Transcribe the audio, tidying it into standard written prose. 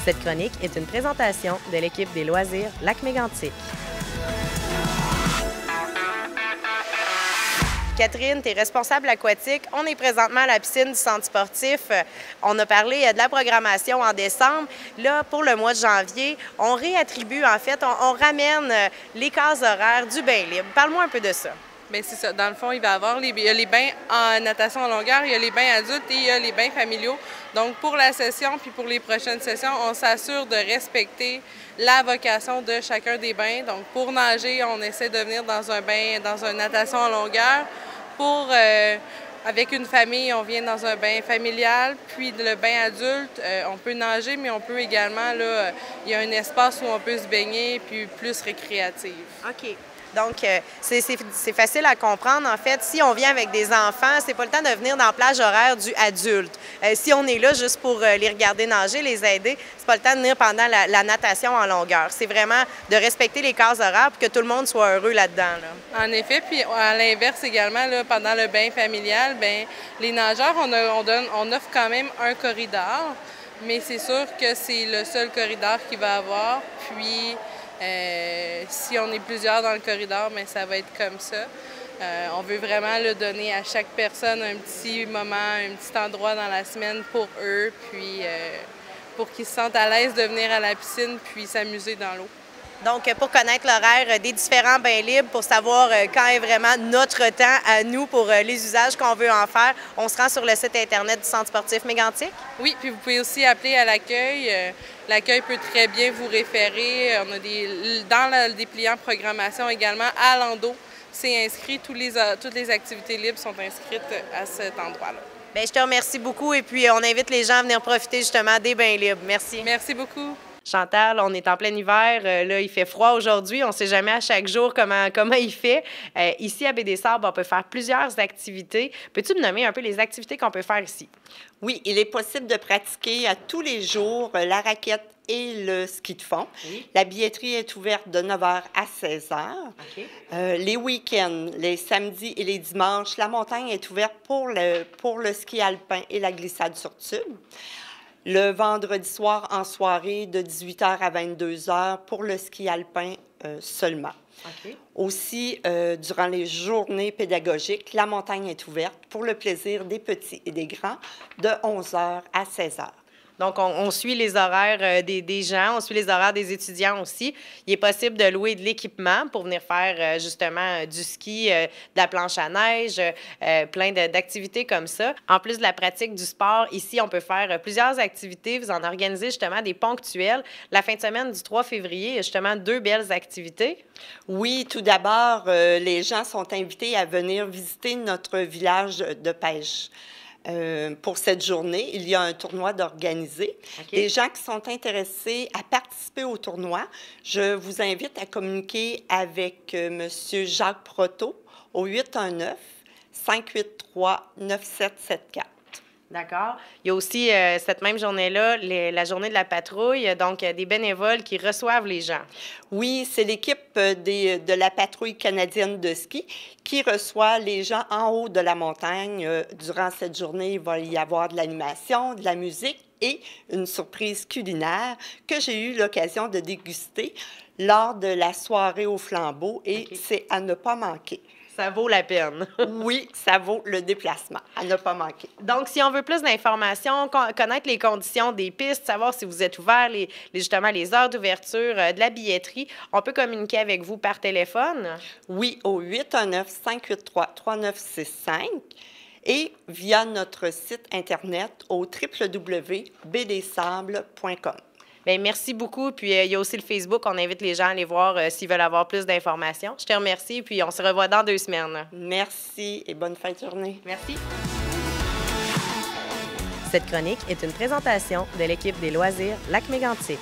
Cette chronique est une présentation de l'équipe des loisirs Lac-Mégantic. Catherine, tu es responsable aquatique. On est présentement à la piscine du centre sportif. On a parlé de la programmation en décembre. Là, pour le mois de janvier, on réattribue, en fait, on ramène les cases horaires du bain libre. Parle-moi un peu de ça. Bien, c'est ça. Dans le fond, il va y avoir il y a les bains en natation en longueur, il y a les bains adultes et il y a les bains familiaux. Donc, pour la session puis pour les prochaines sessions, on s'assure de respecter la vocation de chacun des bains. Donc, pour nager, on essaie de venir dans un bain, dans une natation en longueur. Avec une famille, on vient dans un bain familial. Puis, le bain adulte, on peut nager, mais on peut également, là, il y a un espace où on peut se baigner, puis plus récréatif. OK. Donc, c'est facile à comprendre. En fait, si on vient avec des enfants, c'est pas le temps de venir dans la plage horaire du adulte. Si on est là juste pour les regarder nager, les aider, c'est pas le temps de venir pendant la natation en longueur. C'est vraiment de respecter les cases horaires pour que tout le monde soit heureux là-dedans. En effet, puis à l'inverse également, là, pendant le bain familial, bien, les nageurs, on offre quand même un corridor, mais c'est sûr que c'est le seul corridor qu'il va avoir. Puis, si on est plusieurs dans le corridor, bien, ça va être comme ça. On veut vraiment le donner à chaque personne un petit moment, un petit endroit dans la semaine pour eux, puis pour qu'ils se sentent à l'aise de venir à la piscine puis s'amuser dans l'eau. Donc, pour connaître l'horaire des différents bains libres, pour savoir quand est vraiment notre temps à nous pour les usages qu'on veut en faire, on se rend sur le site Internet du Centre sportif Mégantic? Oui, puis vous pouvez aussi appeler à l'accueil. L'accueil peut très bien vous référer. On a dans le dépliant programmation également, à l'endos, c'est inscrit. Toutes les activités libres sont inscrites à cet endroit-là. Bien, je te remercie beaucoup et puis on invite les gens à venir profiter justement des bains libres. Merci. Merci beaucoup. Chantal, on est en plein hiver. Là, il fait froid aujourd'hui. On ne sait jamais à chaque jour comment il fait. Ici, à Baie-des-Sables, on peut faire plusieurs activités. Peux-tu me nommer un peu les activités qu'on peut faire ici? Oui, il est possible de pratiquer à tous les jours la raquette et le ski de fond. Oui. La billetterie est ouverte de 9h à 16h. Okay. Les week-ends, les samedis et les dimanches, la montagne est ouverte pour le ski alpin et la glissade sur tube. Le vendredi soir en soirée de 18h à 22h pour le ski alpin seulement. Okay. Aussi, durant les journées pédagogiques, la montagne est ouverte pour le plaisir des petits et des grands de 11h à 16h. Donc, on suit les horaires des gens, on suit les horaires des étudiants aussi. Il est possible de louer de l'équipement pour venir faire justement du ski, de la planche à neige, plein d'activités comme ça. En plus de la pratique du sport, ici, on peut faire plusieurs activités. Vous en organisez justement des ponctuelles. La fin de semaine du 3 février, il y a justement 2 belles activités. Oui, tout d'abord, les gens sont invités à venir visiter notre village de pêche. Pour cette journée, il y a un tournoi d'organiser. Okay. Les gens qui sont intéressés à participer au tournoi, je vous invite à communiquer avec M. Jacques Proto au 819-583-9774. D'accord. Il y a aussi cette même journée-là, la journée de la patrouille, donc des bénévoles qui reçoivent les gens. Oui, c'est l'équipe de la patrouille canadienne de ski qui reçoit les gens en haut de la montagne. Durant cette journée, il va y avoir de l'animation, de la musique et une surprise culinaire que j'ai eu l'occasion de déguster lors de la soirée au flambeau et okay. C'est à ne pas manquer. Ça vaut la peine. Oui, ça vaut le déplacement, à ne pas manquer. Donc, si on veut plus d'informations, connaître les conditions des pistes, savoir si vous êtes ouvert, justement les heures d'ouverture de la billetterie, on peut communiquer avec vous par téléphone? Oui, au 819-583-3965 et via notre site Internet au www.bdsables.com. Bien, merci beaucoup. Puis, il y a aussi le Facebook. On invite les gens à aller voir s'ils veulent avoir plus d'informations. Je te remercie. Puis, on se revoit dans 2 semaines. Merci et bonne fin de journée. Merci. Cette chronique est une présentation de l'équipe des loisirs Lac-Mégantic.